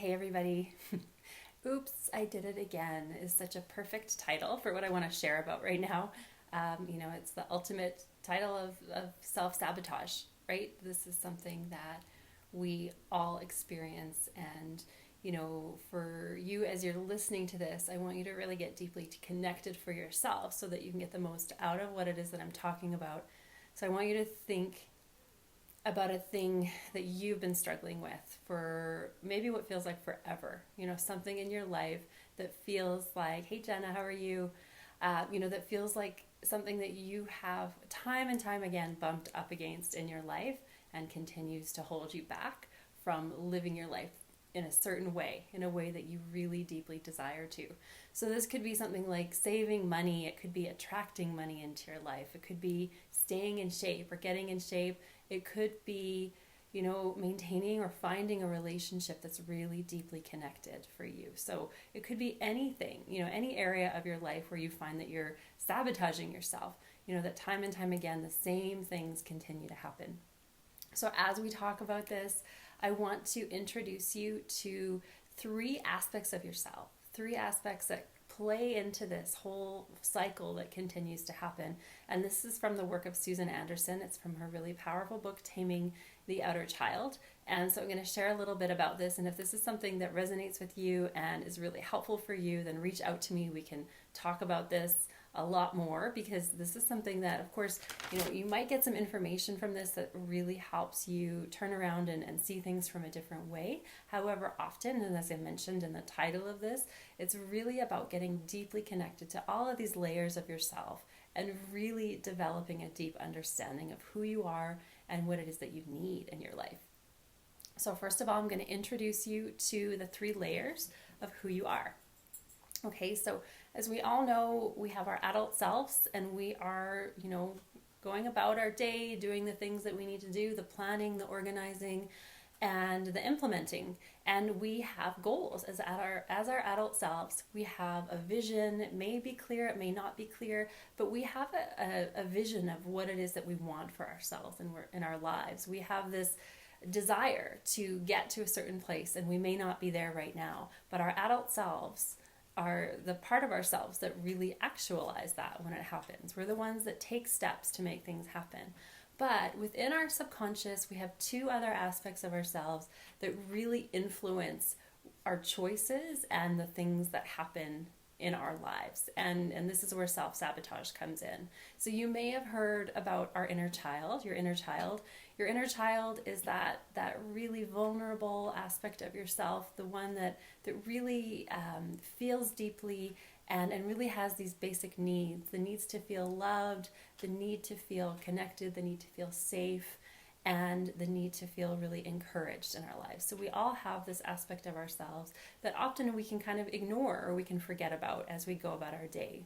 Hey everybody. Oops, I did it again is such a perfect title for what I want to share about right now. It's the ultimate title of self sabotage, right? This is something that we all experience. And, for you as you're listening to this, I want you to really get deeply connected for yourself so that you can get the most out of what it is that I'm talking about. So I want you to think about a thing that you've been struggling with for maybe what feels like forever. Something in your life that feels like, hey Jenna, how are you? That feels like something that you have time and time again bumped up against in your life and continues to hold you back from living your life in a certain way, in a way that you really deeply desire to. So this could be something like saving money, it could be attracting money into your life, it could be staying in shape or getting in shape, it could be, maintaining or finding a relationship that's really deeply connected for you. So it could be anything, any area of your life where you find that you're sabotaging yourself, that time and time again the same things continue to happen. So as we talk about this, I want to introduce you to three aspects of yourself, three aspects that play into this whole cycle that continues to happen. And this is from the work of Susan Anderson. It's from her really powerful book, Taming the Outer Child. And so I'm going to share a little bit about this. And if this is something that resonates with you and is really helpful for you, then reach out to me. We can talk about this a lot more, because this is something that, of course, you might get some information from this that really helps you turn around and see things from a different way. However, often, and as I mentioned in the title of this, it's really about getting deeply connected to all of these layers of yourself and really developing a deep understanding of who you are and what it is that you need in your life. So first of all, I'm going to introduce you to the three layers of who you are. Okay, so as we all know, we have our adult selves, and we are, going about our day, doing the things that we need to do, the planning, the organizing, and the implementing. And we have goals as our adult selves. We have a vision. It may be clear, it may not be clear, but we have a vision of what it is that we want for ourselves and in our lives. We have this desire to get to a certain place, and we may not be there right now, but our adult selves are the part of ourselves that really actualize that when it happens. We're the ones that take steps to make things happen. But within our subconscious, we have two other aspects of ourselves that really influence our choices and the things that happen in our lives. And this is where self-sabotage comes in. So you may have heard about our inner child, your inner child. Your inner child is that really vulnerable aspect of yourself, the one that really feels deeply and really has these basic needs, the needs to feel loved, the need to feel connected, the need to feel safe, and the need to feel really encouraged in our lives. So we all have this aspect of ourselves that often we can kind of ignore or we can forget about as we go about our day.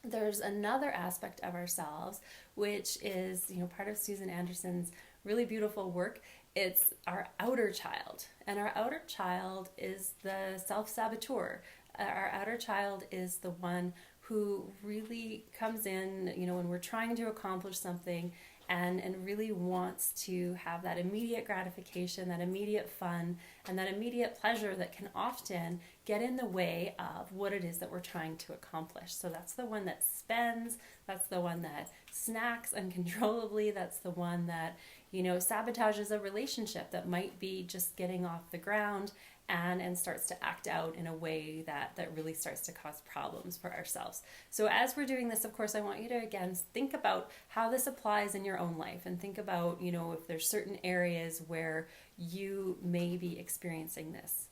There's another aspect of ourselves, which is, part of Susan Anderson's really beautiful work. It's our outer child. And our outer child is the self-saboteur. Our outer child is the one who really comes in, when we're trying to accomplish something and really wants to have that immediate gratification, that immediate fun, and that immediate pleasure that can often get in the way of what it is that we're trying to accomplish. So that's the one that spends, that's the one that snacks uncontrollably, that's the one that, sabotages a relationship that might be just getting off the ground and starts to act out in a way that really starts to cause problems for ourselves. So as we're doing this, of course, I want you to, again, think about how this applies in your own life, and think about, if there's certain areas where you may be experiencing this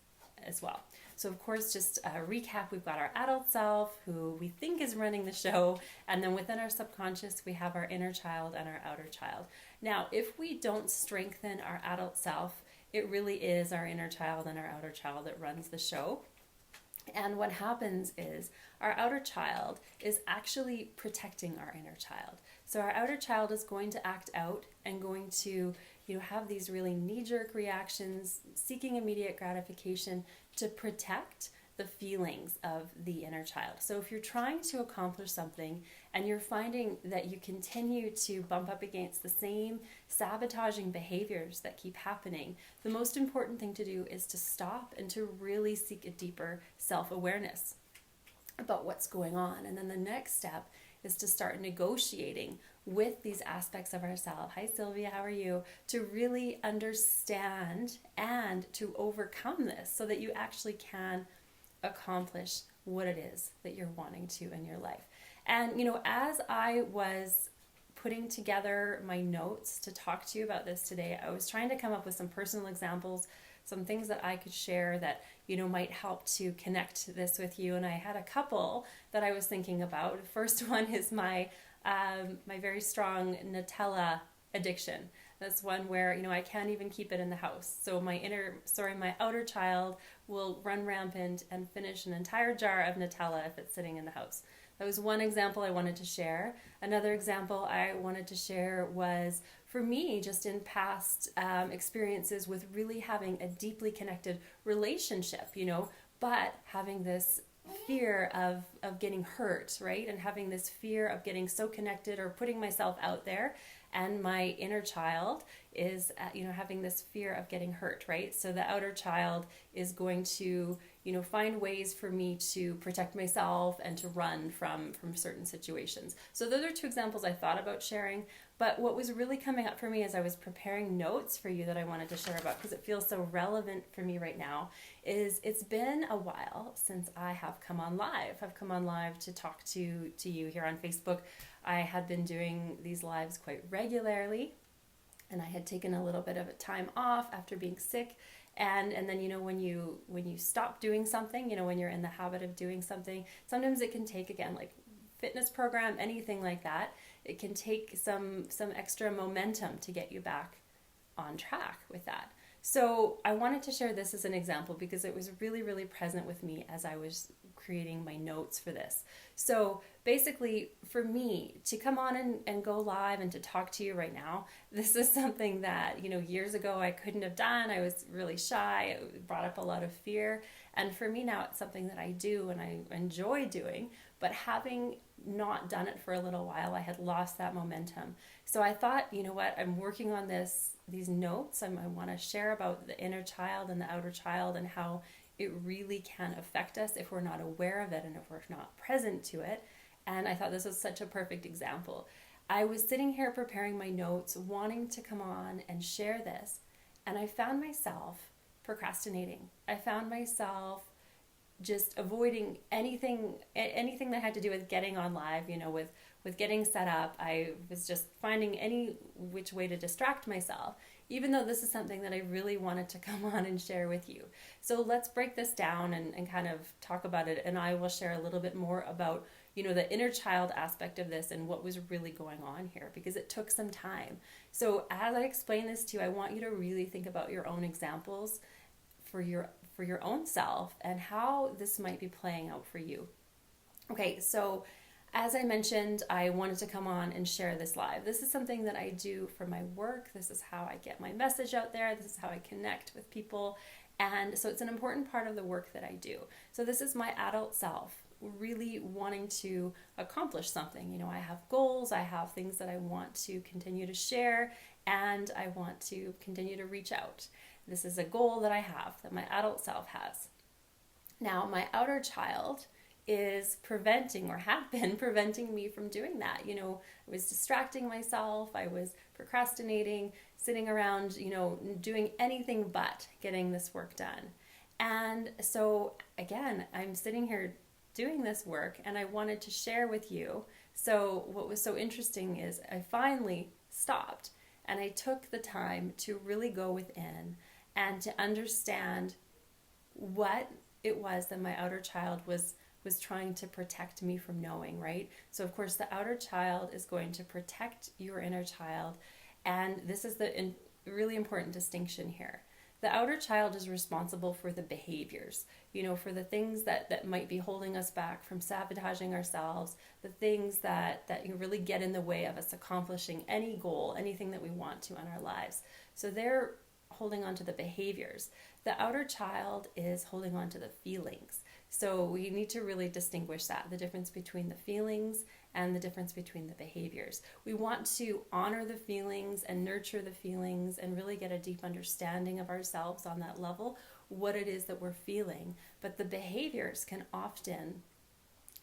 as well. So of course, just a recap, we've got our adult self, who we think is running the show, and then within our subconscious, we have our inner child and our outer child. Now, if we don't strengthen our adult self, it really is our inner child and our outer child that runs the show. And what happens is our outer child is actually protecting our inner child. So our outer child is going to act out and going to, have these really knee-jerk reactions, seeking immediate gratification to protect the feelings of the inner child. So if you're trying to accomplish something and you're finding that you continue to bump up against the same sabotaging behaviors that keep happening, the most important thing to do is to stop and to really seek a deeper self-awareness about what's going on. And then the next step is to start negotiating with these aspects of ourselves. Hi Sylvia, how are you? To really understand and to overcome this so that you actually can accomplish what it is that you're wanting to in your life. And as I was putting together my notes to talk to you about this today, I was trying to come up with some personal examples, some things that I could share that might help to connect this with you. And I had a couple that I was thinking about. The first one is my very strong Nutella addiction. That's one where I can't even keep it in the house. So my outer child will run rampant and finish an entire jar of Nutella if it's sitting in the house. That was one example I wanted to share. Another example I wanted to share was for me, just in past experiences with really having a deeply connected relationship, but having this fear of getting hurt, right? And having this fear of getting so connected or putting myself out there. And my inner child is, having this fear of getting hurt, right? So the outer child is going to, find ways for me to protect myself and to run from certain situations. So those are two examples I thought about sharing. But what was really coming up for me as I was preparing notes for you that I wanted to share about, because it feels so relevant for me right now, is it's been a while since I have come on live. I've come on live to talk to you here on Facebook. I had been doing these lives quite regularly, and I had taken a little bit of a time off after being sick. And then when you stop doing something, when you're in the habit of doing something, sometimes it can take, again, like fitness program, anything like that, it can take some extra momentum to get you back on track with that. So I wanted to share this as an example because it was really, really present with me as I was creating my notes for this. So basically, for me to come on and go live and to talk to you right now, this is something that, years ago I couldn't have done. I was really shy. It brought up a lot of fear. And for me now, it's something that I do and I enjoy doing. But having not done it for a little while, I had lost that momentum. So I thought, I'm working on these notes. I want to share about the inner child and the outer child and how it really can affect us if we're not aware of it and if we're not present to it. And I thought this was such a perfect example. I was sitting here preparing my notes, wanting to come on and share this, and I found myself procrastinating. I found myself just avoiding anything that had to do with getting on live, with getting set up. I was just finding any which way to distract myself, even though this is something that I really wanted to come on and share with you. So let's break this down and kind of talk about it, and I will share a little bit more about the inner child aspect of this and what was really going on here, because it took some time. So as I explain this to you, I want you to really think about your own examples for your own self and how this might be playing out for you. Okay, so as I mentioned, I wanted to come on and share this live. This is something that I do for my work. This is how I get my message out there. This is how I connect with people. And so it's an important part of the work that I do. So this is my adult self really wanting to accomplish something. I have goals, I have things that I want to continue to share, and I want to continue to reach out. This is a goal that I have, that my adult self has. Now, my outer child is preventing, or have been preventing me from doing that. I was distracting myself, I was procrastinating, sitting around, doing anything but getting this work done. And so again, I'm sitting here doing this work and I wanted to share with you. So what was so interesting is I finally stopped and I took the time to really go within and to understand what it was that my outer child was trying to protect me from knowing, right? So of course the outer child is going to protect your inner child, and this is the really important distinction here. The outer child is responsible for the behaviors, for the things that might be holding us back from sabotaging ourselves, the things that really get in the way of us accomplishing any goal, anything that we want to in our lives. So they're holding on to the behaviors. The outer child is holding on to the feelings. So we need to really distinguish that, the difference between the feelings and the difference between the behaviors. We want to honor the feelings and nurture the feelings and really get a deep understanding of ourselves on that level, what it is that we're feeling. But the behaviors can often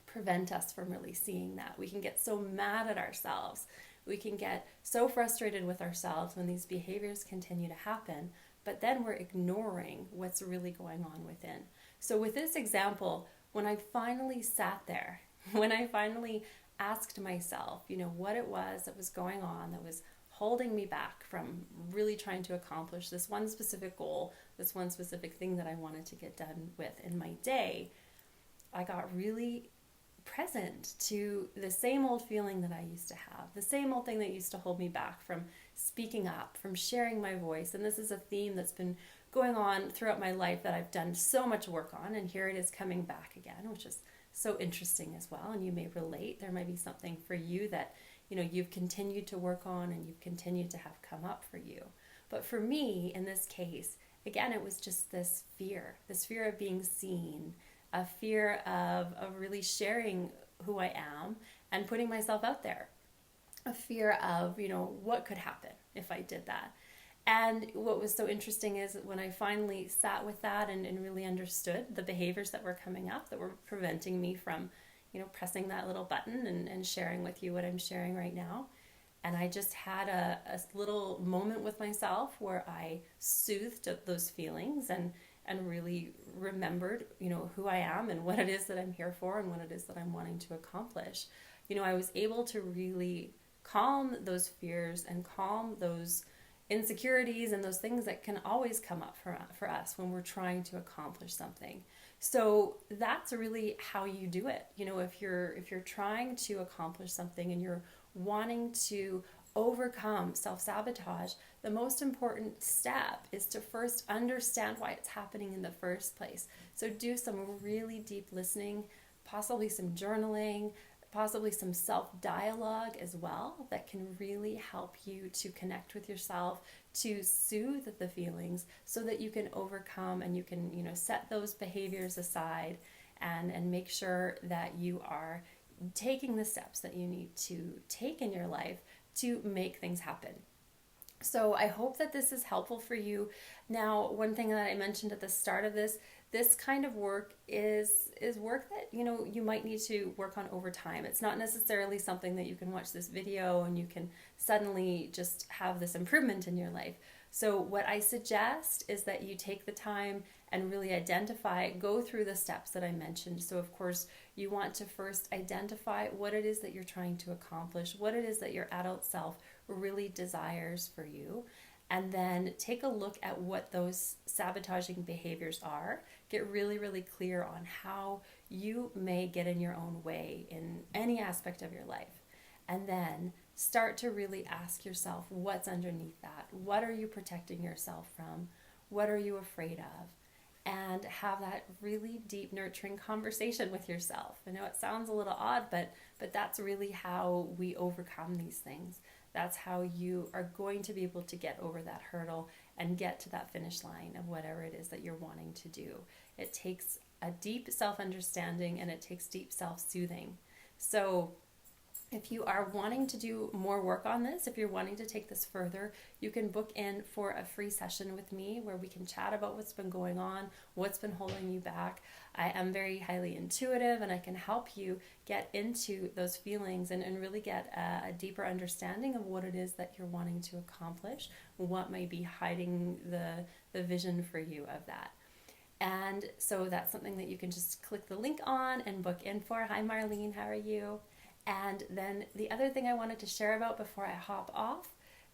prevent us from really seeing that. We can get so mad at ourselves. We can get so frustrated with ourselves when these behaviors continue to happen, but then we're ignoring what's really going on within. So with this example, when I finally sat there, when I finally asked myself, what it was that was going on that was holding me back from really trying to accomplish this one specific goal, this one specific thing that I wanted to get done with in my day, I got really present to the same old feeling that I used to have, the same old thing that used to hold me back from speaking up, from sharing my voice. And this is a theme that's been going on throughout my life that I've done so much work on, and here it is coming back again, which is so interesting as well. And you may relate. There might be something for you that you've continued to work on and you've continued to have come up for you. But for me, in this case, again, it was just this fear of being seen, a fear of really sharing who I am and putting myself out there, a fear of, what could happen if I did that. And what was so interesting is when I finally sat with that and really understood the behaviors that were coming up that were preventing me from, pressing that little button and sharing with you what I'm sharing right now. And I just had a little moment with myself where I soothed those feelings and really remembered, who I am and what it is that I'm here for and what it is that I'm wanting to accomplish. I was able to really calm those fears and calm those insecurities and those things that can always come up for us when we're trying to accomplish something. So that's really how you do it. If you're trying to accomplish something and you're wanting to overcome self-sabotage, the most important step is to first understand why it's happening in the first place. So do some really deep listening, possibly some journaling, possibly some self-dialogue as well that can really help you to connect with yourself, to soothe the feelings so that you can overcome and you can, set those behaviors aside and make sure that you are taking the steps that you need to take in your life to make things happen. So I hope that this is helpful for you. Now, one thing that I mentioned at the start of this kind of work is work that, you might need to work on over time. It's not necessarily something that you can watch this video and you can suddenly just have this improvement in your life. So what I suggest is that you take the time and really go through the steps that I mentioned. So of course, you want to first identify what it is that you're trying to accomplish, what it is that your adult self really desires for you, and then take a look at what those sabotaging behaviors are. Get really, really clear on how you may get in your own way in any aspect of your life. And then start to really ask yourself what's underneath that. What are you protecting yourself from? What are you afraid of? And have that really deep, nurturing conversation with yourself. I know it sounds a little odd, but that's really how we overcome these things. That's how you are going to be able to get over that hurdle and get to that finish line of whatever it is that you're wanting to do. It takes a deep self-understanding and it takes deep self-soothing. So if you are wanting to do more work on this, if you're wanting to take this further, you can book in for a free session with me where we can chat about what's been going on, what's been holding you back. I am very highly intuitive and I can help you get into those feelings and really get a deeper understanding of what it is that you're wanting to accomplish, what might be hiding the vision for you of that. And so that's something that you can just click the link on and book in for. Hi Marlene, how are you? And then the other thing I wanted to share about before I hop off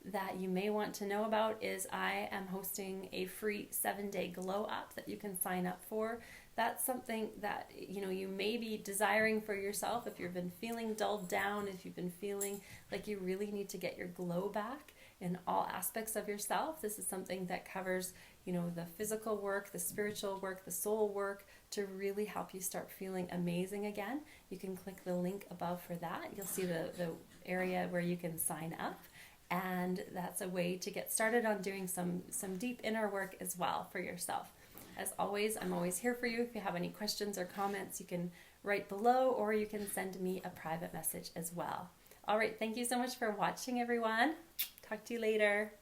that you may want to know about is I am hosting a free 7-day glow up that you can sign up for. That's something that you may be desiring for yourself if you've been feeling dulled down, if you've been feeling like you really need to get your glow back in all aspects of yourself. This is something that covers the physical work, the spiritual work, the soul work to really help you start feeling amazing again. You can click the link above for that. You'll see the area where you can sign up. And that's a way to get started on doing some deep inner work as well for yourself. As always, I'm always here for you. If you have any questions or comments, you can write below, or you can send me a private message as well. All right, thank you so much for watching, everyone. Talk to you later.